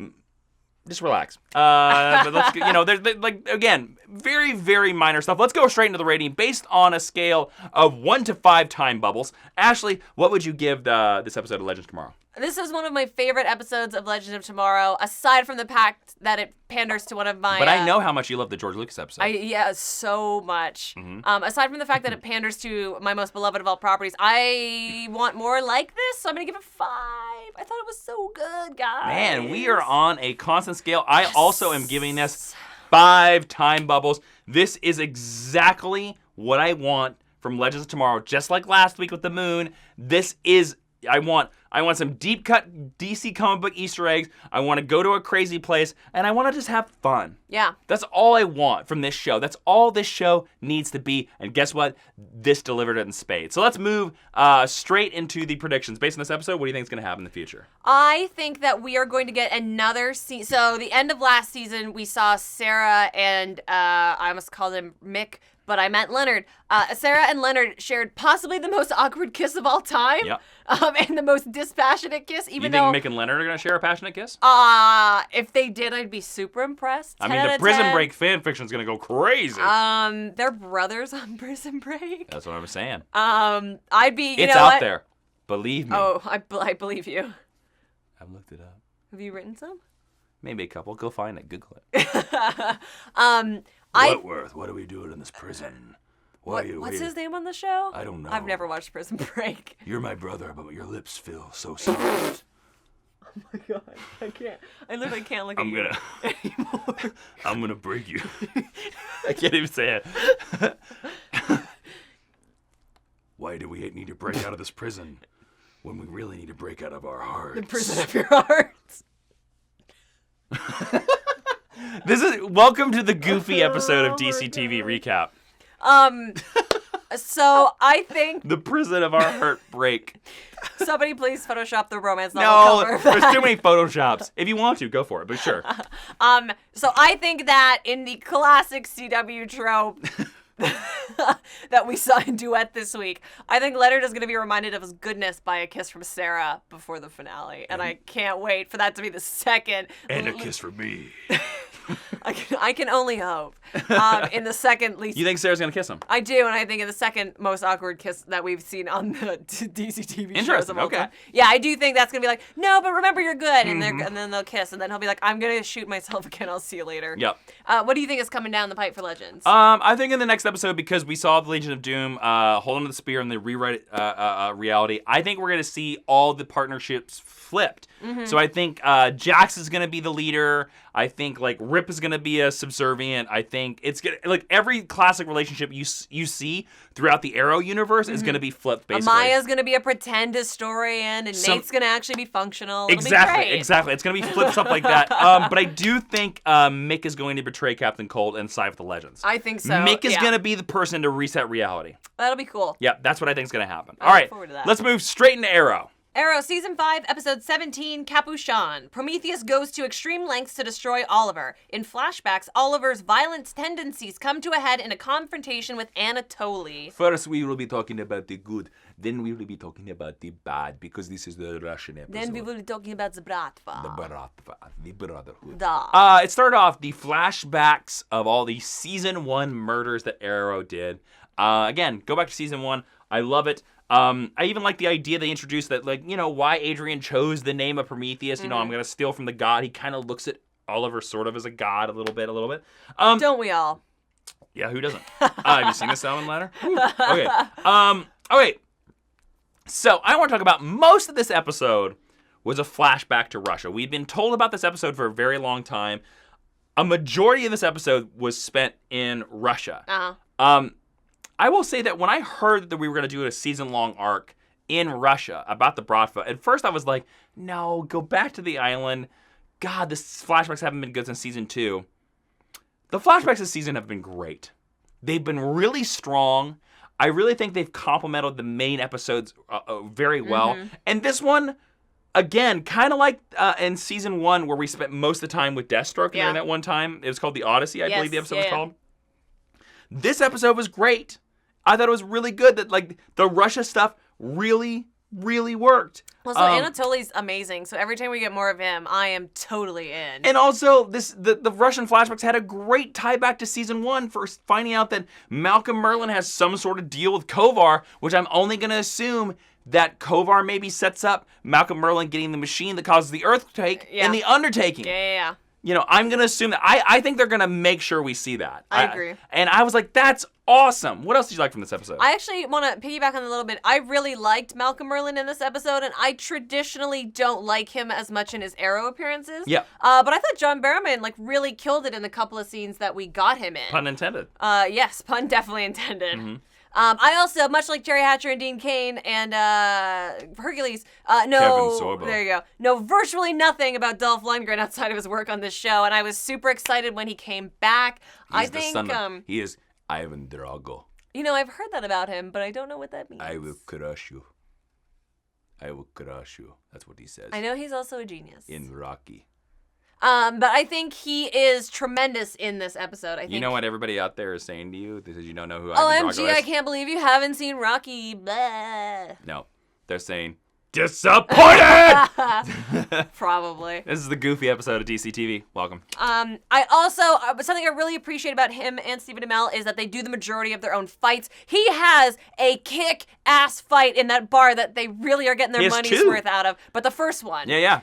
Just relax. But let's, there's like, again, very, very minor stuff. Let's go straight into the rating based on a scale of 1 to 5 time bubbles. Ashley, what would you give this episode of Legends Tomorrow? This is one of my favorite episodes of Legend of Tomorrow, aside from the fact that it panders to one of my... But I know how much you love the George Lucas episode. Yeah, so much. Mm-hmm. Aside from the fact that it panders to my most beloved of all properties, I want more like this, so I'm going to give it 5. I thought it was so good, guys. Man, we are on a constant scale. I also am giving this 5 time bubbles. This is exactly what I want from Legends of Tomorrow. Just like last week with the moon, this is... I want some deep cut DC comic book Easter eggs. I want to go to a crazy place, and I want to just have fun. Yeah. That's all I want from this show. That's all this show needs to be. And guess what? This delivered it in spades. So let's move straight into the predictions. Based on this episode, what do you think is going to happen in the future? I think that we are going to get another season. So the end of last season, we saw Sarah and I almost called him Mick, but I meant Leonard. Sarah and Leonard shared possibly the most awkward kiss of all time. Yep. And the most dispassionate kiss, You even think though... Mick and Leonard are going to share a passionate kiss? If they did, I'd be super impressed. I 10 mean, out the of Prison 10. Break fan fiction is going to go crazy. They're brothers on Prison Break. That's what I was saying. I'd be, It's know out what? there. Believe me. Oh, I believe you. I've looked it up. Have you written some? Maybe a couple. Go find it. Google it. Wentworth, what are we doing in this prison? What's his name on the show? I don't know. I've never watched Prison Break. You're my brother, but your lips feel so soft. Oh my god, I can't. I literally can't look at I'm you gonna anymore. I'm gonna break you. I can't even say it. Why do we need to break out of this prison when we really need to break out of our hearts? The prison of your hearts. Welcome to the goofy episode of DCTV recap. So I think The prison of our heart break. somebody please Photoshop the romance novel No, cover of there's that. too many photoshops. If you want to, go for it, but sure. So I think that in the classic CW trope that we saw in Duet this week, I think Leonard is going to be reminded of his goodness by a kiss from Sarah before the finale, and I can't wait for that to be the second. And a kiss from me. I can only hope. In the second least. You think Sarah's gonna kiss him? I do, and I think in the second most awkward kiss that we've seen on the DCTV shows Interesting, of all okay. time. Yeah, I do think that's gonna be like, no, but remember you're good, and then they'll kiss, and then he'll be like, I'm gonna shoot myself again. I'll see you later. Yep. What do you think is coming down the pipe for Legends? I think in the next episode, because we saw the Legion of Doom hold on to the spear and they rewrite reality, I think we're gonna see all the partnerships flipped. So I think Jax is gonna be the leader. I think like Rip is gonna be a subservient. I think it's gonna like every classic relationship you see throughout the Arrow universe is gonna be flipped. Basically, Amaya's gonna be a pretend historian, and Nate's gonna actually be functional. It'll be great. Exactly. It's gonna be flipped stuff like that. But I do think Mick is going to betray Captain Cold and side with the Legends. I think so. Mick is yeah. gonna be the person to reset reality. That'll be cool. Yeah, that's what I think is gonna happen. I All look right, forward to that. let's move straight into Arrow. Arrow Season 5, Episode 17, Capuchon. Prometheus goes to extreme lengths to destroy Oliver. In flashbacks, Oliver's violent tendencies come to a head in a confrontation with Anatoly. First, we will be talking about the good. Then we will be talking about the bad, because this is the Russian episode. Then we will be talking about the Bratva. The Bratva, the Brotherhood. Da. It started off the flashbacks of all the Season 1 murders that Arrow did. Again, go back to Season 1. I love it. I even like the idea they introduced that, like, you know, why Adrian chose the name of Prometheus. You know, I'm going to steal from the god. He kind of looks at Oliver sort of as a god a little bit. Don't we all? Yeah, who doesn't? Have you seen the Salmon Ladder? Okay. Okay. So I want to talk about most of this episode was a flashback to Russia. We'd been told about this episode for a very long time. A majority of this episode was spent in Russia. Uh-huh. I will say that when I heard that we were going to do a season-long arc in Russia about the Bratva, at first I was like, no, go back to the island. God, this flashbacks haven't been good since Season 2. The flashbacks this season have been great. They've been really strong. I really think they've complemented the main episodes very well. And this one, again, kind of like in Season 1 where we spent most of the time with Deathstroke during that one time. It was called The Odyssey, I believe the episode was called. This episode was great. I thought it was really good that, like, the Russia stuff really, really worked. Well, so Anatoly's amazing. So every time we get more of him, I am totally in. And also, the Russian flashbacks had a great tie back to Season 1 for finding out that Malcolm Merlin has some sort of deal with Kovar, which I'm only going to assume that Kovar maybe sets up Malcolm Merlin getting the machine that causes the earthquake in the undertaking. Yeah. You know, I'm going to assume that. I think they're going to make sure we see that. I agree. And I was like, that's awesome. What else did you like from this episode? I actually want to piggyback on a little bit. I really liked Malcolm Merlin in this episode, and I traditionally don't like him as much in his Arrow appearances. Yeah. But I thought John Barrowman, like, really killed it in the couple of scenes that we got him in. Pun intended. Yes, pun definitely intended. I also, much like Jerry Hatcher and Dean Cain and Hercules, Kevin Sorbo. There you go. Know virtually nothing about Dolph Lundgren outside of his work on this show, and I was super excited when he came back. He is Ivan Drago. You know, I've heard that about him, but I don't know what that means. I will crush you. I will crush you. That's what he says. I know he's also a genius. In Rocky. But I think he is tremendous in this episode. I think. You know what everybody out there is saying to you? Because you don't know who Ivan Drago is? OMG, I can't believe you haven't seen Rocky. Blah. No. They're saying, disappointed! Probably. This is the goofy episode of DCTV. Welcome. I also, something I really appreciate about him and Stephen Amell is that they do the majority of their own fights. He has a kick-ass fight in that bar that they really are getting their money's worth out of. But the first one. Yeah.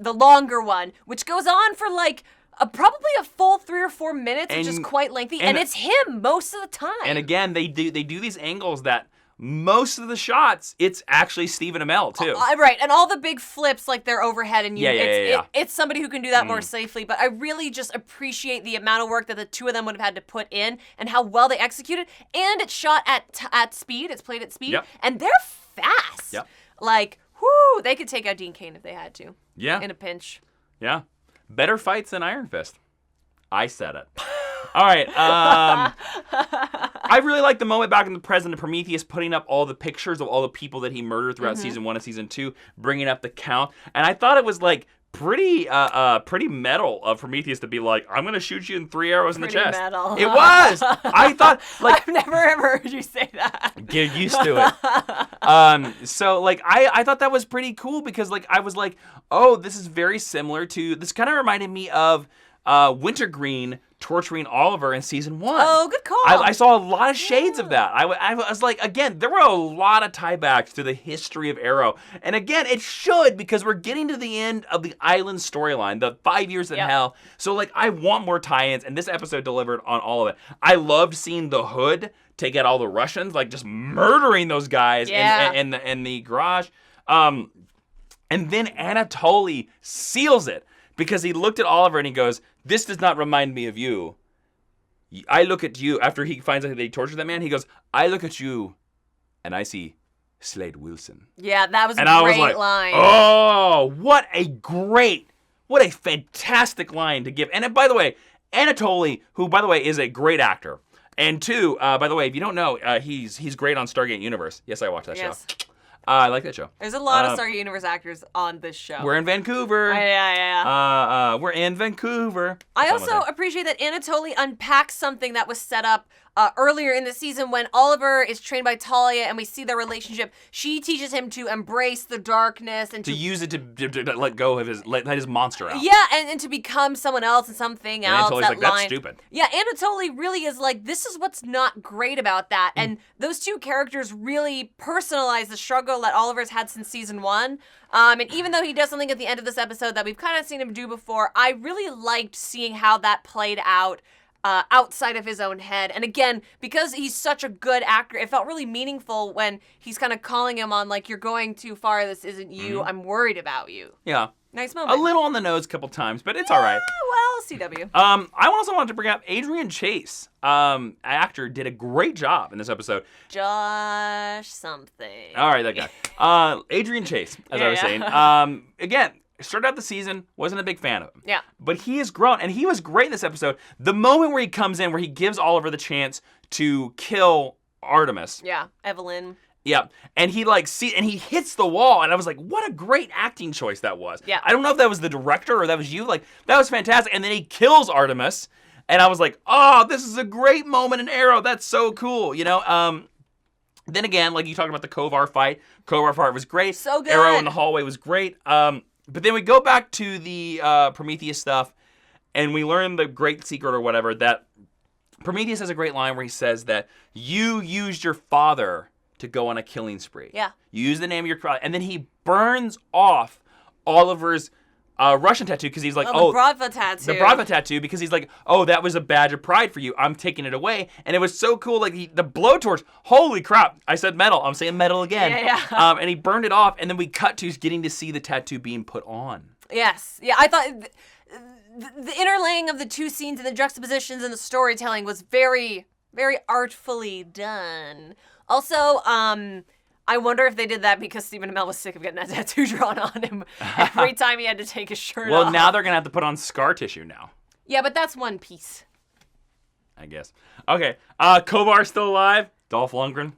The longer one, which goes on for like probably a full 3 or 4 minutes, which is quite lengthy, and it's him most of the time. And again, they do these angles that most of the shots, it's actually Stephen Amell too. Right, and all the big flips, like they're overhead, and it's somebody who can do that more safely. But I really just appreciate the amount of work that the two of them would have had to put in, and how well they executed. And it's shot at speed. It's played at speed, and they're fast. Like, whoo, they could take out Dean Cain if they had to. Yeah. In a pinch. Yeah. Better fights than Iron Fist. I said it. All right. I really like the moment back in the present of Prometheus putting up all the pictures of all the people that he murdered throughout Season 1 and Season 2, bringing up the count. And I thought it was like pretty metal of Prometheus to be like, I'm going to shoot you in 3 arrows in the chest. Metal. It was. I thought, like, I've never ever heard you say that. Get used to it. So like I thought that was pretty cool because like I was like, oh, this is very similar to, this kind of reminded me of Wintergreen torturing Oliver in Season 1. Oh, good call. I saw a lot of shades of that. I was like, again, there were a lot of tiebacks to the history of Arrow. And again, it should, because we're getting to the end of the island storyline, the 5 years in hell. So like, I want more tie-ins, and this episode delivered on all of it. I loved seeing the Hood take out all the Russians, like just murdering those guys in the garage. And then Anatoly seals it, because he looked at Oliver and he goes, this does not remind me of you. I look at you, after he finds out that he tortured that man, he goes, I look at you and I see Slade Wilson. Yeah, that was a great line. Oh, what a fantastic line to give. And by the way, Anatoly, who, by the way, is a great actor. And two, by the way, if you don't know, he's great on Stargate Universe. Yes, I watched that show. I like that show. There's a lot of Stargate Universe actors on this show. We're in Vancouver. Yeah. We're in Vancouver. I also appreciate that Anatoly unpacks something that was set up earlier in the season when Oliver is trained by Talia and we see their relationship. She teaches him to embrace the darkness and to use it to let go of let his monster out. Yeah, and to become someone else and something else. Anatoly's like, that's stupid. Yeah, Anatoly really is like, this is what's not great about that. And those two characters really personalize the struggle that Oliver's had since season 1. And even though he does something at the end of this episode that we've kind of seen him do before, I really liked seeing how that played out outside of his own head. And again, because he's such a good actor, it felt really meaningful when he's kind of calling him on, like, you're going too far, this isn't you, I'm worried about you. Yeah. Nice moment. A little on the nose a couple times, but it's all right. Well, CW. I also wanted to bring up Adrian Chase. Actor did a great job in this episode. Josh something. All right, that guy. Adrian Chase, as I was saying. Again, started out the season, wasn't a big fan of him. Yeah. But he has grown, and he was great in this episode. The moment where he comes in, where he gives Oliver the chance to kill Artemis. Yeah, Evelyn. Yeah, and he he hits the wall, and I was like, what a great acting choice that was. Yeah. I don't know if that was the director or that was you. Like, that was fantastic. And then he kills Artemis, and I was like, oh, this is a great moment in Arrow. That's so cool, you know? Then again, like you talked about the Kovar fight. Kovar fight was great. So good. Arrow in the hallway was great. But then we go back to the Prometheus stuff, and we learn the great secret or whatever, that Prometheus has a great line where he says that you used your father to go on a killing spree. Yeah. You use the name of your father, and then he burns off Oliver's Russian tattoo because he's like, the Bratva tattoo. The Bratva tattoo, because he's like, oh, that was a badge of pride for you. I'm taking it away. And it was so cool. Like, the blowtorch, holy crap. I said metal. I'm saying metal again. Yeah. And he burned it off, and then we cut to getting to see the tattoo being put on. Yes. Yeah, I thought the interlaying of the two scenes and the juxtapositions and the storytelling was very, very artfully done. Also, I wonder if they did that because Stephen Amell was sick of getting that tattoo drawn on him every time he had to take his shirt off. Well, now they're going to have to put on scar tissue now. Yeah, but that's one piece. I guess. Okay. Kovar's still alive. Dolph Lundgren.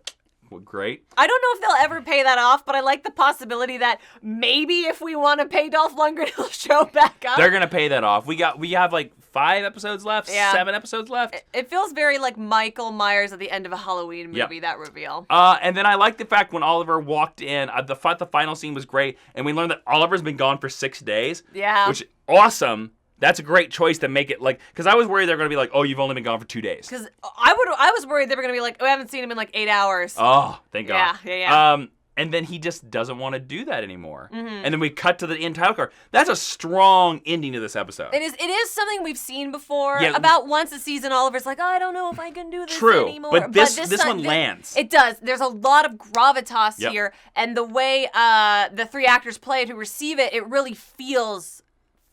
Well, great. I don't know if they'll ever pay that off, but I like the possibility that maybe if we want to pay Dolph Lundgren, he'll show back up. They're going to pay that off. We have like 5 episodes left, Yeah. 7 episodes left. It feels very like Michael Myers at the end of a Halloween movie, that reveal. And then I like the fact when Oliver walked in, the final scene was great, and we learned that Oliver's been gone for 6 days. Yeah. Which, awesome. That's a great choice to make it, like, because I was worried they're going to be like, oh, you've only been gone for 2 days. Because I was worried they were going to be like, we haven't seen him in like 8 hours. Oh, thank God. Yeah. And then he just doesn't want to do that anymore. Mm-hmm. And then we cut to the end title card. That's a strong ending to this episode. It is something we've seen before. Yeah. About once a season, Oliver's like, oh, I don't know if I can do this True, anymore. but this one lands. It does. There's a lot of gravitas Yep. here. And the way the 3 actors play it who receive it, it really feels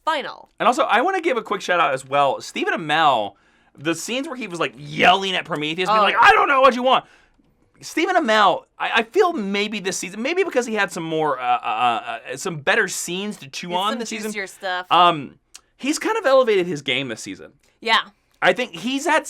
final. And also, I want to give a quick shout out as well. Stephen Amell, the scenes where he was like yelling at Prometheus, being like, I don't know what you want. Stephen Amell, I feel maybe this season, maybe because he had some more, some better scenes to chew on this season. Juicier stuff. He's kind of elevated his game this season. Yeah. I think he's had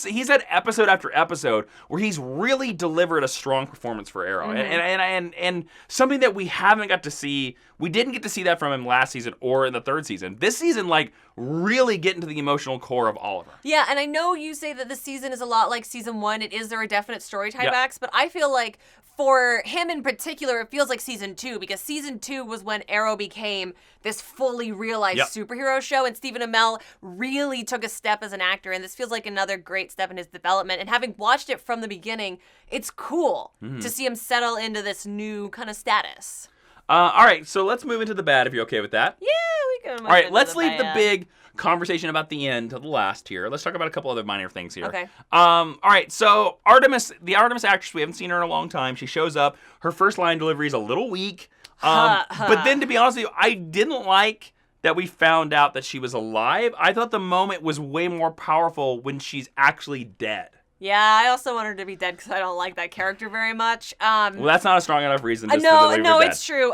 episode after episode where he's really delivered a strong performance for Arrow, mm-hmm. and something that we haven't got to see. We didn't get to see that from him last season or in the 3rd season. This season, like, really getting to the emotional core of Oliver. Yeah, and I know you say that this season is a lot like season 1. There are definite story tiebacks, but I feel like for him in particular, it feels like season 2, because season 2 was when Arrow became this fully realized superhero show, and Stephen Amell really took a step as an actor, and this feels like another great step in his development. And having watched it from the beginning, it's cool to see him settle into this new kind of status. All right, so let's move into the bad, if you're okay with that. Yeah, we can. All right, let's leave the big conversation about the end to the last here. Let's talk about a couple other minor things here. Okay. All right, so Artemis, the Artemis actress, we haven't seen her in a long time. She shows up. Her first line delivery is a little weak. But then, to be honest with you, I didn't like that we found out that she was alive. I thought the moment was way more powerful when she's actually dead. Yeah, I also want her to be dead because I don't like that character very much. Well, that's not a strong enough reason to No, believe her dead. it's true.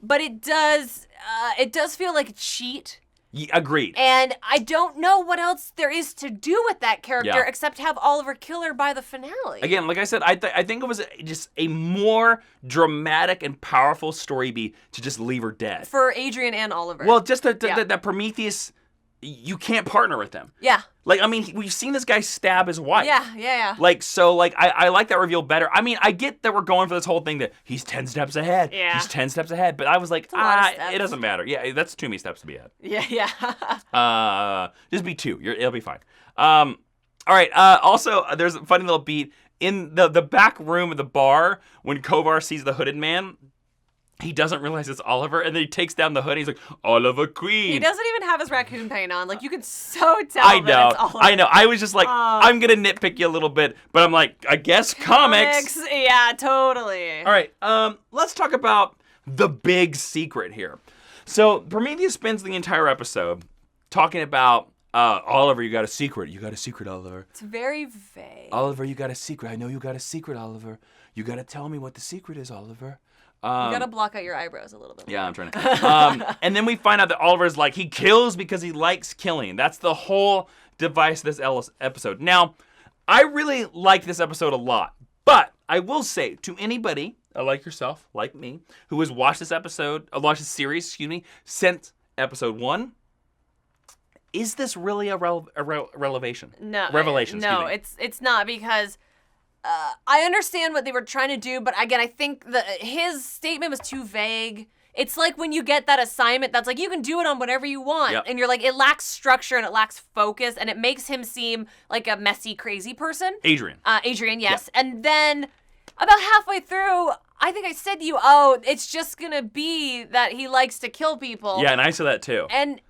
But it does feel like a cheat Agreed. And I don't know what else there is to do with that character except have Oliver kill her by the finale. Again, like I said, I think it was just a more dramatic and powerful story beat to just leave her dead. For Adrian and Oliver. Well, just that Prometheus, you can't partner with him. Yeah. Like, I mean, we've seen this guy stab his wife. Yeah. Like, so, like, I like that reveal better. I mean, I get that we're going for this whole thing that he's 10 steps ahead. Yeah. He's 10 steps ahead. But I was like, it doesn't matter. Yeah, that's too many steps to be ahead. Yeah. Just be 2. It'll be fine. All right. Also, there's a funny little beat in the back room of the bar when Kovar sees the hooded man. He doesn't realize it's Oliver, and then he takes down the hood, and he's like, Oliver Queen. He doesn't even have his raccoon paint on. Like, you can so tell that it's Oliver. I know. I was just like, I'm going to nitpick you a little bit, but I'm like, I guess comics. Yeah, totally. All right, let's talk about the big secret here. So, Prometheus spends the entire episode talking about, Oliver, you got a secret. You got a secret, Oliver. It's very vague. Oliver, you got a secret. I know you got a secret, Oliver. You got to tell me what the secret is, Oliver. You gotta block out your eyebrows a little bit more. Yeah, I'm trying to. And then we find out that Oliver's like, he kills because he likes killing. That's the whole device of this episode. Now, I really like this episode a lot, but I will say to anybody like yourself, like me, who has watched this series, since episode 1, is this really a revelation? No. Revelation, No, it's not, because I understand what they were trying to do, but again, I think his statement was too vague. It's like when you get that assignment that's like, you can do it on whatever you want. Yep. And you're like, it lacks structure and it lacks focus, and it makes him seem like a messy, crazy person. Adrian, yes. Yeah. And then about halfway through, I think I said to you, it's just going to be that he likes to kill people. Yeah, and I said that too. And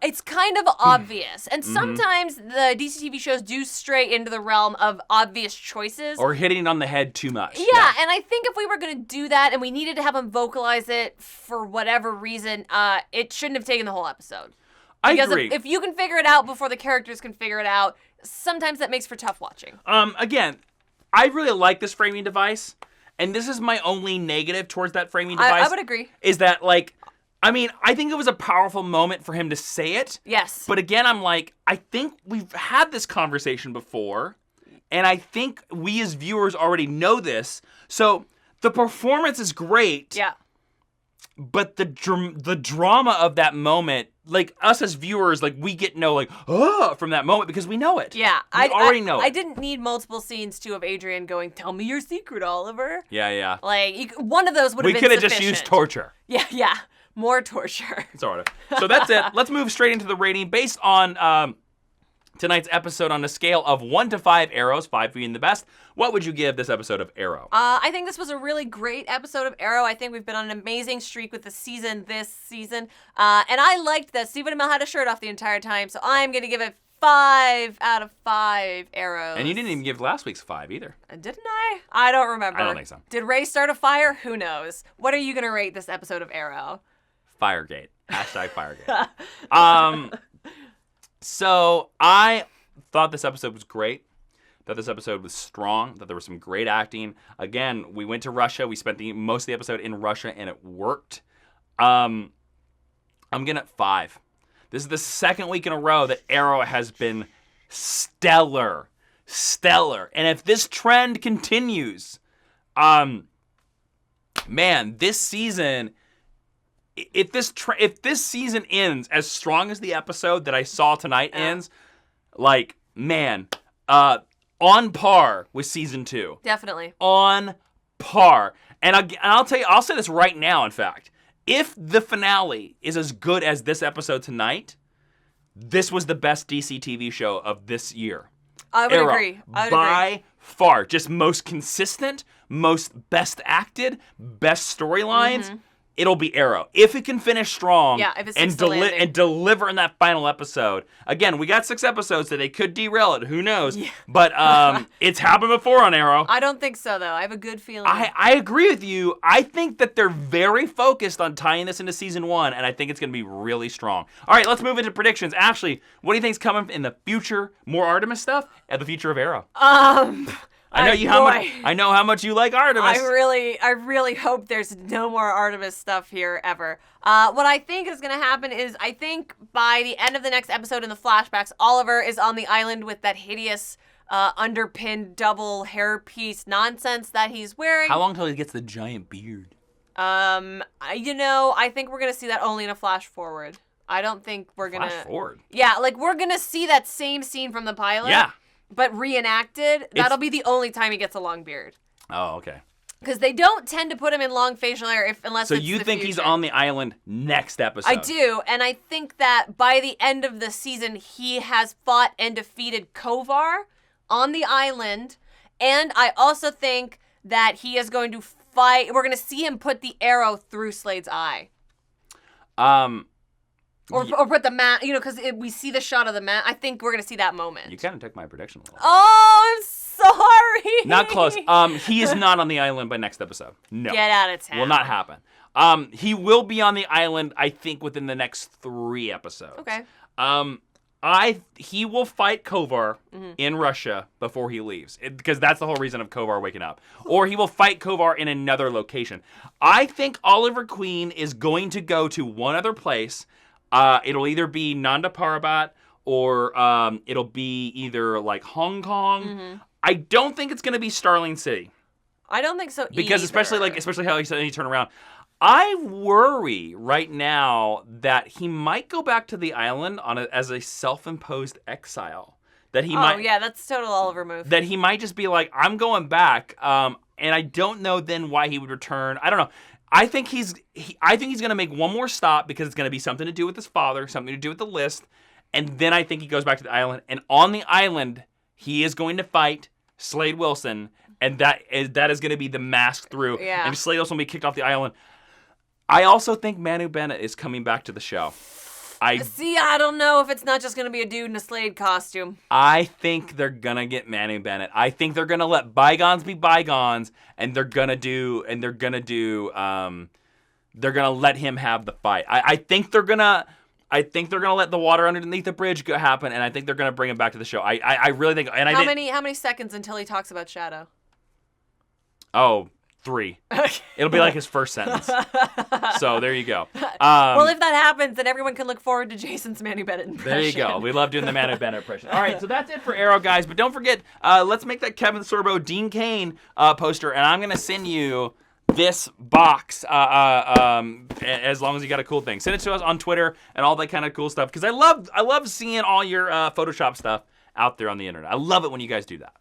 it's kind of obvious. And sometimes the DCTV shows do stray into the realm of obvious choices. Or hitting it on the head too much. Yeah, and I think if we were going to do that and we needed to have him vocalize it for whatever reason, it shouldn't have taken the whole episode. I agree. If you can figure it out before the characters can figure it out, sometimes that makes for tough watching. Again, I really like this framing device. And this is my only negative towards that framing device. I would agree. Is that, like, I mean, I think it was a powerful moment for him to say it. Yes. But again, I'm like, I think we've had this conversation before, and I think we as viewers already know this. So the performance is great. Yeah. But the drama of that moment, like us as viewers, like we get from that moment because we know it. Yeah. We already know it. I didn't need multiple scenes too of Adrian going, "Tell me your secret, Oliver." Yeah. Like, one of those would have been We could have sufficient. just used torture. Yeah. More torture. Sort of. So that's it. Let's move straight into the rating based on tonight's episode on a scale of 1 to 5 arrows, 5 being the best. What would you give this episode of Arrow? I think this was a really great episode of Arrow. I think we've been on an amazing streak with the season this season. And I liked that Stephen Amell had a shirt off the entire time, so I'm going to give it 5 out of 5 arrows. And you didn't even give last week's 5 either. Didn't I? I don't remember. I don't think so. Did Ray start a fire? Who knows? What are you going to rate this episode of Arrow? Firegate. #Firegate. So I thought this episode was great. Thought this episode was strong. That there was some great acting. Again, we went to Russia. We spent most of the episode in Russia, and it worked. I'm gonna 5. This is the second week in a row that Arrow has been stellar. And if this trend continues, man, this season. If this season ends as strong as the episode that I saw tonight ends, like, man, on par with season 2. Definitely. On par. And I'll tell you, I'll say this right now, in fact. If the finale is as good as this episode tonight, this was the best DC TV show of this year. I would agree. By far. Just most consistent, most best acted, best storylines. It'll be Arrow. If it can finish strong if it's and deliver in that final episode. Again, we got 6 episodes, so they could derail it. Who knows? Yeah. But it's happened before on Arrow. I don't think so, though. I have a good feeling. I agree with you. I think that they're very focused on tying this into season 1, and I think it's going to be really strong. All right, let's move into predictions. Ashley, what do you think's coming in the future? More Artemis stuff? And the future of Arrow? I know how much you like Artemis. I really hope there's no more Artemis stuff here ever. What I think is going to happen is I think by the end of the next episode in the flashbacks, Oliver is on the island with that hideous underpinned double hairpiece nonsense that he's wearing. How long till he gets the giant beard? I think we're going to see that only in a flash forward. I don't think we're going to... Flash forward? Yeah, like we're going to see that same scene from the pilot. Yeah. But reenacted. That'll be the only time he gets a long beard. Oh, okay. Because they don't tend to put him in long facial hair unless it's So you the think future. he's on the island next episode? I do, and I think that by the end of the season, he has fought and defeated Kovar on the island, and I also think that he is going to fight. We're going to see him put the arrow through Slade's eye. Or put the mat, because we see the shot of the mat. I think we're going to see that moment. You kind of took my prediction a little. Oh, I'm sorry. Not close. He is not on the island by next episode. No. Get out of town. Will not happen. He will be on the island, I think, within the next 3 episodes. Okay. He will fight Kovar in Russia before he leaves, because that's the whole reason of Kovar waking up. Or he will fight Kovar in another location. I think Oliver Queen is going to go to one other place. It'll either be Nanda Parbat or it'll be either like Hong Kong. I don't think it's going to be Starling City. I don't think so because either. especially how he said he turned around. I worry right now that he might go back to the island as a self-imposed exile. That he might. Oh yeah, that's total Oliver move. That he might just be like, I'm going back, and I don't know then why he would return. I don't know. I think he's going to make one more stop because it's going to be something to do with his father, something to do with the list, and then I think he goes back to the island. And on the island, he is going to fight Slade Wilson, and that is going to be the mask through. Yeah. And Slade Wilson will be kicked off the island. I also think Manu Bennett is coming back to the show. I don't know if it's not just going to be a dude in a Slade costume. I think they're going to get Manu Bennett. I think they're going to let bygones be bygones, and they're going to let him have the fight. I think they're going to let the water underneath the bridge happen, and I think they're going to bring him back to the show. I really think. And how many seconds until he talks about Shadow? Oh, 3. It'll be like his first sentence. So there you go. Well, if that happens, then everyone can look forward to Jason's Manu Bennett impression. There you go. We love doing the Manu Bennett impression. All right, so that's it for Arrow, guys. But don't forget, let's make that Kevin Sorbo, Dean Cain poster, and I'm going to send you this box as long as you got a cool thing. Send it to us on Twitter and all that kind of cool stuff, because I love seeing all your Photoshop stuff out there on the internet. I love it when you guys do that.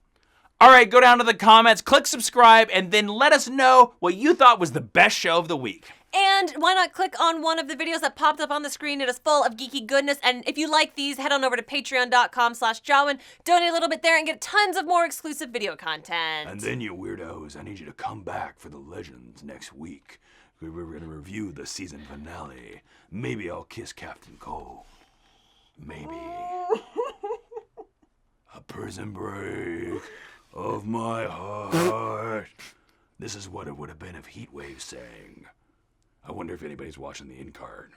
All right, go down to the comments, click subscribe, and then let us know what you thought was the best show of the week. And why not click on one of the videos that popped up on the screen? It is full of geeky goodness. And if you like these, head on over to patreon.com/Jawiin. Donate a little bit there and get tons of more exclusive video content. And then, you weirdos, I need you to come back for the Legends next week. We're going to review the season finale. Maybe I'll kiss Captain Cole. Maybe. A prison break of my heart. This is what it would have been if Heatwave sang. I wonder if anybody's watching the in-card.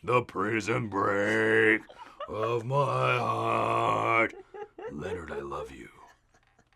The prison break of my heart. Leonard, I love you.